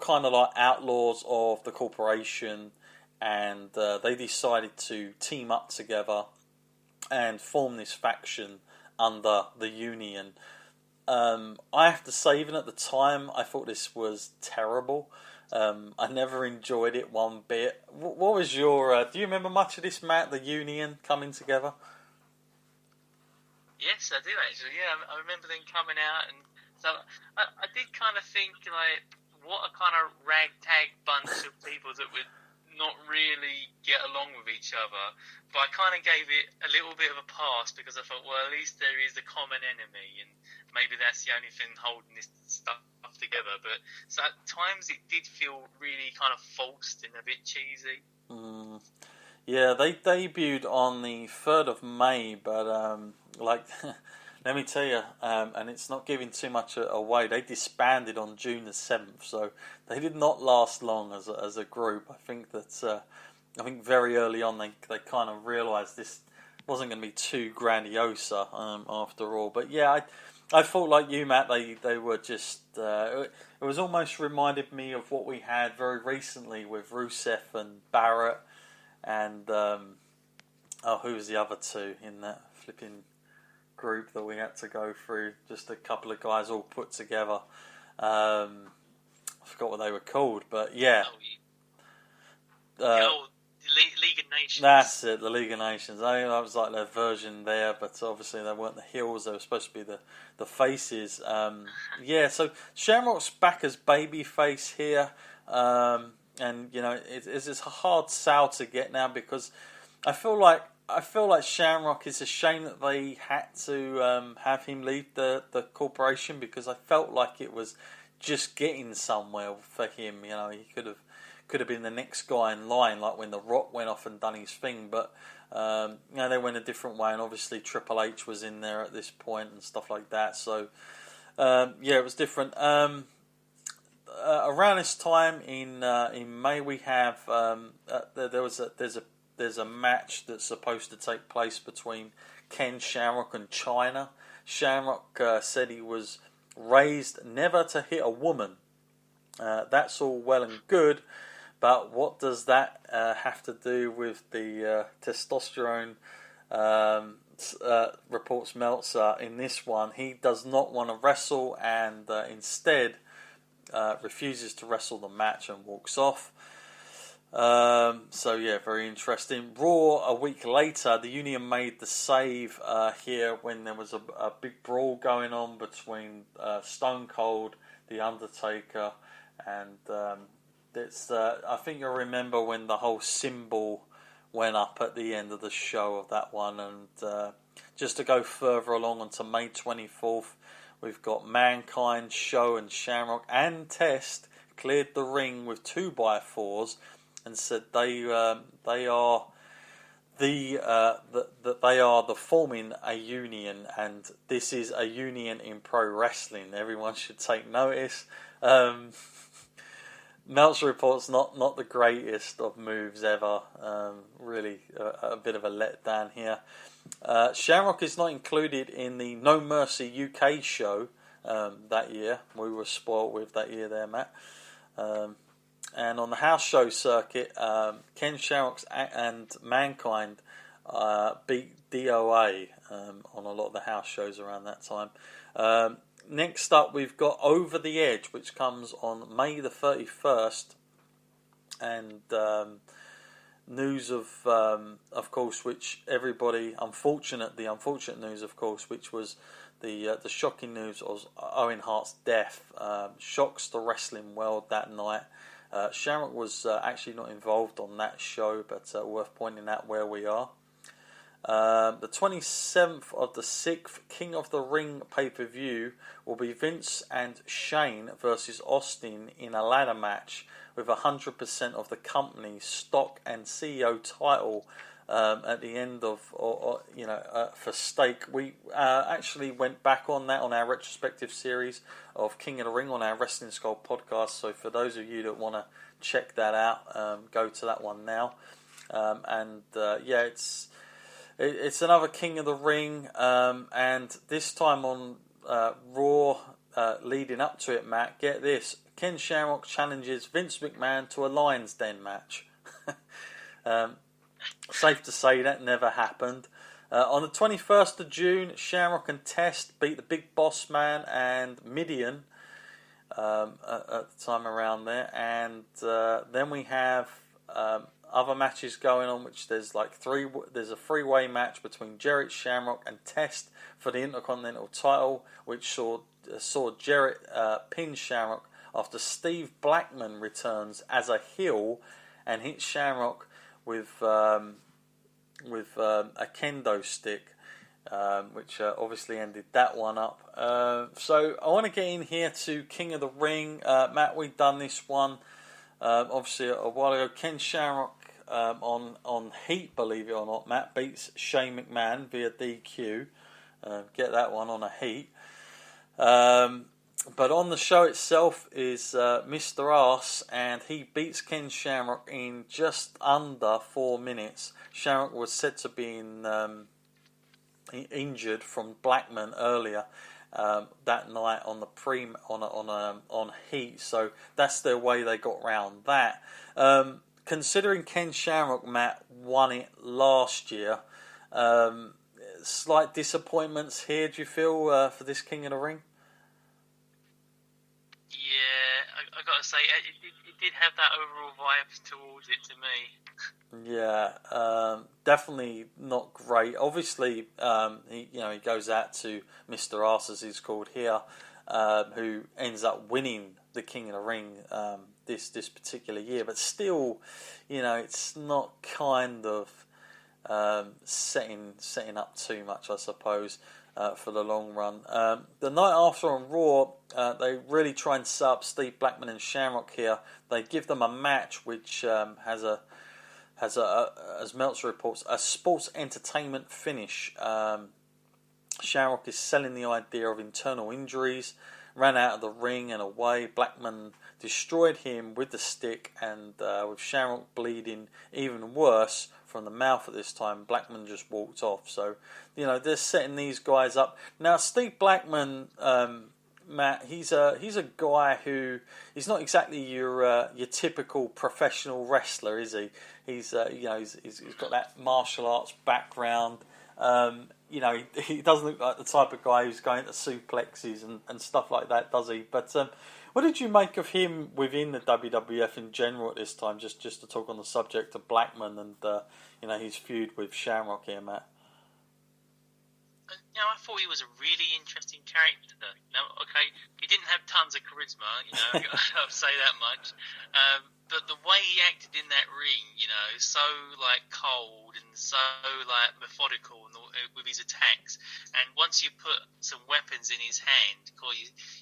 kind of like outlaws of the corporation, and they decided to team up together and form this faction under the Union. I have to say, even at the time, I thought this was terrible. I never enjoyed it one bit. What was your... do you remember much of this, Matt, the Union coming together? Yes, I do actually. Yeah, I remember them coming out, and so I did kind of think, like, what a kind of ragtag bunch of people that would not really get along with each other. But I kind of gave it a little bit of a pass because I thought, well, at least there is a common enemy, and maybe that's the only thing holding this stuff together. But so at times it did feel really kind of forced and a bit cheesy. Yeah, they debuted on the 3rd of May, but let me tell you, and it's not giving too much away, they disbanded on June the 7th, so they did not last long as a group. I think that very early on they kind of realised this wasn't going to be too grandiose after all. But yeah, I thought like you, Matt, they were just... it was almost reminded me of what we had very recently with Rusev and Barrett. And, who was the other two in that flipping group that we had to go through? Just a couple of guys all put together. I forgot what they were called, but yeah. League of Nations. That's it, the League of Nations. I think that was like their version there, but obviously they weren't the heels, they were supposed to be the faces. Yeah, so Shamrock's back as babyface here. And you know, it's a hard sell to get now because I feel like Shamrock, is a shame that they had to have him leave the corporation, because I felt like it was just getting somewhere for him. You know, he could have been the next guy in line, like when The Rock went off and done his thing. But you know, they went a different way, and obviously Triple H was in there at this point and stuff like that. So yeah, it was different. Around this time in May, we have there's a match that's supposed to take place between Ken Shamrock and China. Shamrock said he was raised never to hit a woman. That's all well and good, but what does that have to do with the testosterone? Reports Meltzer in this one. He does not want to wrestle, and instead refuses to wrestle the match and walks off. So yeah, very interesting. Raw a week later, the Union made the save here when there was a big brawl going on between Stone Cold, The Undertaker, and I think I remember when the whole symbol went up at the end of the show of that one. And just to go further along onto May 24th, we've got Mankind, Show, and Shamrock and Test cleared the ring with 2x4s and said they are the forming a union, and this is a union in pro wrestling. Everyone should take notice. Meltzer reports not the greatest of moves ever. Really a bit of a letdown here. Shamrock is not included in the No Mercy UK show that year. We were spoiled with that year there, Matt. And on the house show circuit, Ken Shamrock and Mankind beat DOA on a lot of the house shows around that time. Next up, we've got Over the Edge, which comes on May the 31st, and news of course, which everybody, the unfortunate news, of course, which was the shocking news of Owen Hart's death, shocks the wrestling world that night. Shamrock was actually not involved on that show, but worth pointing out where we are. The 27th of the 6th King of the Ring pay-per-view will be Vince and Shane versus Austin in a ladder match with 100% of the company's stock and CEO title at the end of, for stake. We actually went back on that on our retrospective series of King of the Ring on our Wrestling Skull podcast. So for those of you that want to check that out, go to that one now. It's another King of the Ring, and this time on Raw, leading up to it, Matt, get this, Ken Shamrock challenges Vince McMahon to a Lion's Den match. Safe to say that never happened. On the 21st of June, Shamrock and Test beat the Big Boss Man and Midian at the time around there. And then we have other matches going on, which there's a three-way match between Jarrett, Shamrock and Test for the Intercontinental title, which saw Jarrett pin Shamrock after Steve Blackman returns as a heel and hits Shamrock with a kendo stick, which obviously ended that one up. So I want to get in here to King of the Ring. Matt, we've done this one obviously a while ago. Ken Shamrock on Heat, believe it or not, Matt, beats Shane McMahon via DQ. Get that one on a Heat. But on the show itself is Mr. Arse, and he beats Ken Shamrock in just under 4 minutes. Shamrock was said to be injured from Blackman earlier that night on the on Heat, so that's their way they got round that. Considering Ken Shamrock, Matt, won it last year, slight disappointments here, do you feel, for this King of the Ring? Yeah, I got to say, it did have that overall vibe towards it to me. Yeah, definitely not great. Obviously, he goes out to Mr. Arse, as he's called here, who ends up winning the King of the Ring this particular year. But still, it's not kind of setting up too much, I suppose, for the long run. The night after on Raw, they really try and set up Steve Blackman and Shamrock here. They give them a match which has as Meltzer reports, a sports entertainment finish. Shamrock is selling the idea of internal injuries, ran out of the ring and away. Blackman destroyed him with the stick, and with Shamrock bleeding even worse from the mouth at this time, Blackman just walked off. So, they're setting these guys up. Now, Steve Blackman, Matt, he's a guy who he's not exactly your typical professional wrestler, is he? He's got that martial arts background. He doesn't look like the type of guy who's going to suplexes and stuff like that, does he? But what did you make of him within the WWF in general at this time? Just to talk on the subject of Blackman and his feud with Shamrock here, Matt. I thought he was a really interesting character. Okay, he didn't have tons of charisma, I'll say that much. But the way he acted in that ring, so cold and so methodical with his attacks. And once you put some weapons in his hand,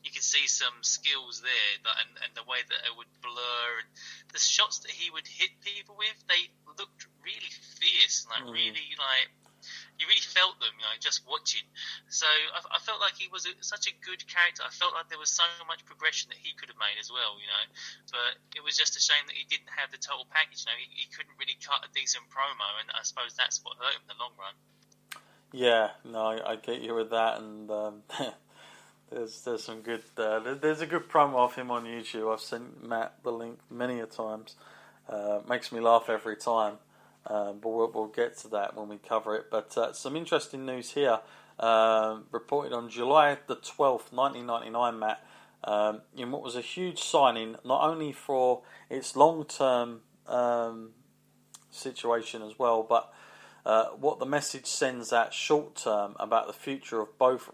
you can see some skills there, and the way that it would blur, and the shots that he would hit people with, they looked really fierce, you really felt them, just watching. So I felt like he was such a good character. I felt like there was so much progression that he could have made as well, But it was just a shame that he didn't have the total package. He couldn't really cut a decent promo, and I suppose that's what hurt him in the long run. Yeah, no, I get you with that, and there's some good. There's a good promo of him on YouTube. I've sent Matt the link many a times. Makes me laugh every time. But we'll get to that when we cover it. But some interesting news here. Reported on July the 12th, 1999, Matt, in what was a huge signing, not only for its long-term situation as well, but what the message sends out short-term about the future of both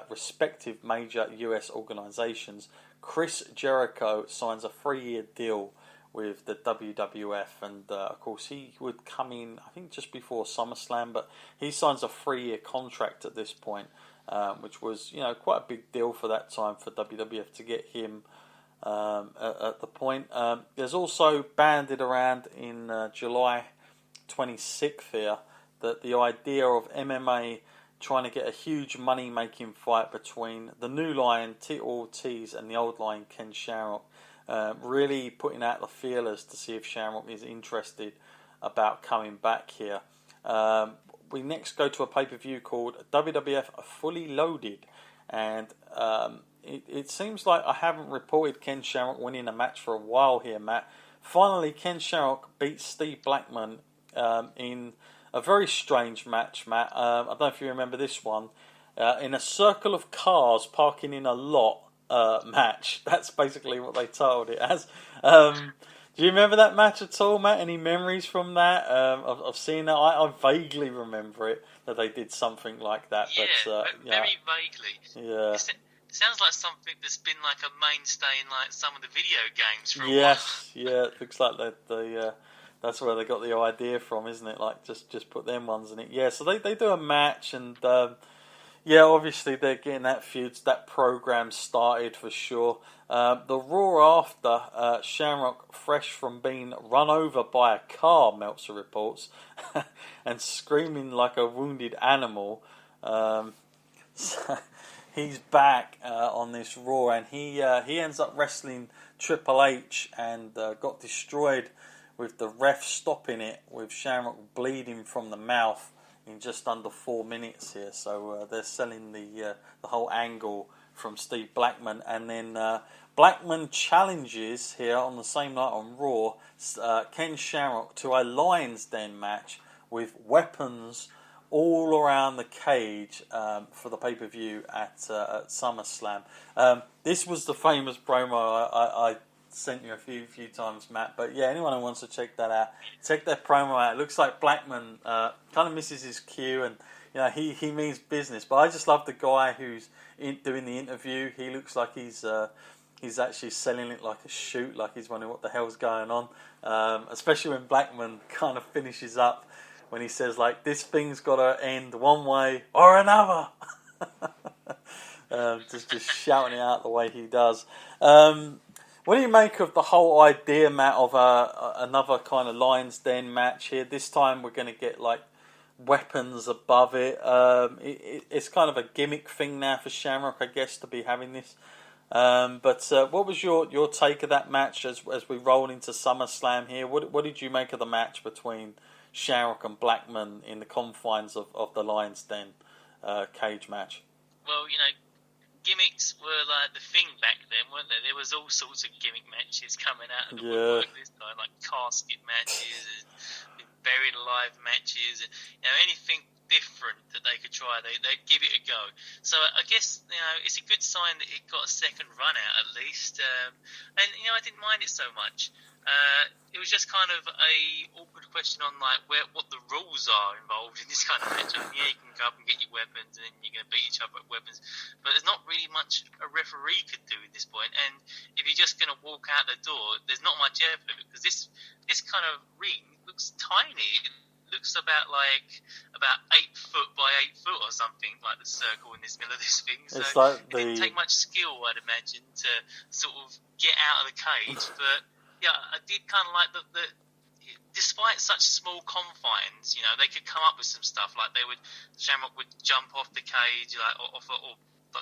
respective major US organisations. Chris Jericho signs a 3-year deal with the WWF, and of course he would come in, I think, just before SummerSlam, but he signs a 3-year contract at this point, which was quite a big deal for that time for WWF to get him at the point. There's also banded around in July 26th here that the idea of MMA trying to get a huge money-making fight between the new Lion, Tito Ortiz, and the old Lion, Ken Shamrock, really putting out the feelers to see if Shamrock is interested about coming back here. We next go to a pay-per-view called WWF Fully Loaded, and it seems like I haven't reported Ken Shamrock winning a match for a while here, Matt. Finally, Ken Shamrock beats Steve Blackman in a very strange match, Matt. I don't know if you remember this one. In a circle of cars parking in a lot match. That's basically what they titled it as. Do you remember that match at all, Matt? Any memories from that? Of seeing that? I vaguely remember it, that they did something like that. Yeah, but, very vaguely. Yeah. It sounds like something that's been like a mainstay in like some of the video games for a while. Yes, yeah, it looks like that's where they got the idea from, isn't it? Like, just put them ones in it. Yeah, so they do a match, and yeah, obviously they're getting that feud, that program started for sure. The Raw after, Shamrock, fresh from being run over by a car, Meltzer reports, and screaming like a wounded animal. So he's back on this Raw, and he ends up wrestling Triple H and got destroyed with the ref stopping it, with Shamrock bleeding from the mouth in just under 4 minutes here. So they're selling the whole angle from Steve Blackman, and then Blackman challenges here on the same night on Raw Ken Shamrock to a Lions Den match with weapons all around the cage for the pay-per-view at SummerSlam. This was the famous promo I sent you a few times, Matt. But yeah, anyone who wants to check that out, check that promo out. It looks like Blackman kind of misses his cue, and he means business. But I just love the guy who's doing the interview. He looks like he's actually selling it like a shoot, like he's wondering what the hell's going on. Especially when Blackman kind of finishes up, when he says, like, this thing's got to end one way or another. Just shouting it out the way he does. What do you make of the whole idea, Matt, of another kind of Lions Den match here? This time we're going to get, like, weapons above it. It's kind of a gimmick thing now for Shamrock, I guess, to be having this. But what was your take of that match as we roll into SummerSlam here? What did you make of the match between Shamrock and Blackman in the confines of the Lions Den cage match? Well, gimmicks were like the thing back then, weren't they? There was all sorts of gimmick matches coming out of the woodwork this time, like casket matches and buried alive matches, and anything different that they could try, they'd give it a go. So I guess it's a good sign that it got a second run out at least, and I didn't mind it so much. It was just kind of a awkward question on like what the rules are involved in this kind of match. I mean, you can go up and get your weapons, and then you're going to beat each other with weapons, but there's not really much a referee could do at this point. And if you're just going to walk out the door, there's not much effort, because this kind of ring looks tiny. It looks about 8 foot by 8 foot or something, like the circle in this middle of this thing. So it didn't take much skill, I'd imagine, to sort of get out of the cage. But yeah, I did kind of like the despite such small confines, they could come up with some stuff. Like Shamrock would jump off the cage, or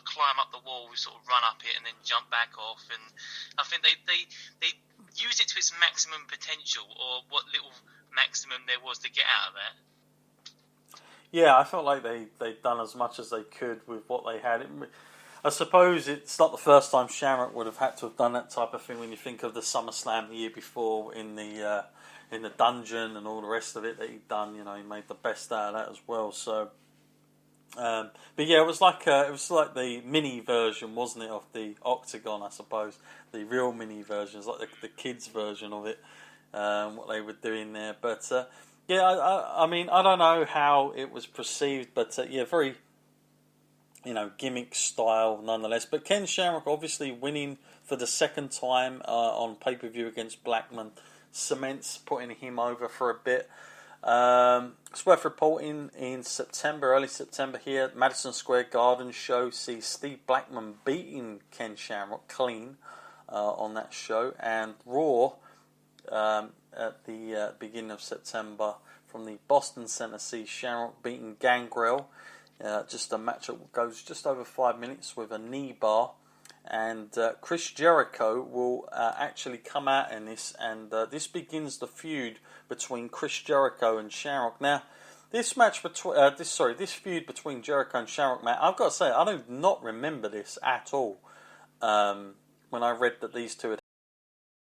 climb up the wall, sort of run up it, and then jump back off. And I think they used it to its maximum potential, or what little maximum there was to get out of that. Yeah, I felt like they'd done as much as they could with what they had. I suppose it's not the first time Shamrock would have had to have done that type of thing when you think of the SummerSlam the year before in the dungeon and all the rest of it that he'd done. He made the best out of that as well. So, but yeah, it was like the mini version, wasn't it, of the Octagon? I suppose the real mini version is like the kids' version of it. What they were doing there, but yeah, I mean, I don't know how it was perceived, but yeah, very gimmick style nonetheless. But Ken Shamrock obviously winning for the second time on pay-per-view against Blackman cements putting him over for a bit. It's worth reporting in early September here, Madison Square Garden show sees Steve Blackman beating Ken Shamrock clean on that show, and Raw at the beginning of September from the Boston Center sees Shamrock beating Gangrel. Just a match that goes just over 5 minutes with a knee bar, and Chris Jericho will actually come out in this, and this begins the feud between Chris Jericho and Shamrock. Now, this feud between Jericho and Shamrock, Matt, I've got to say, I do not remember this at all. when I read that these two had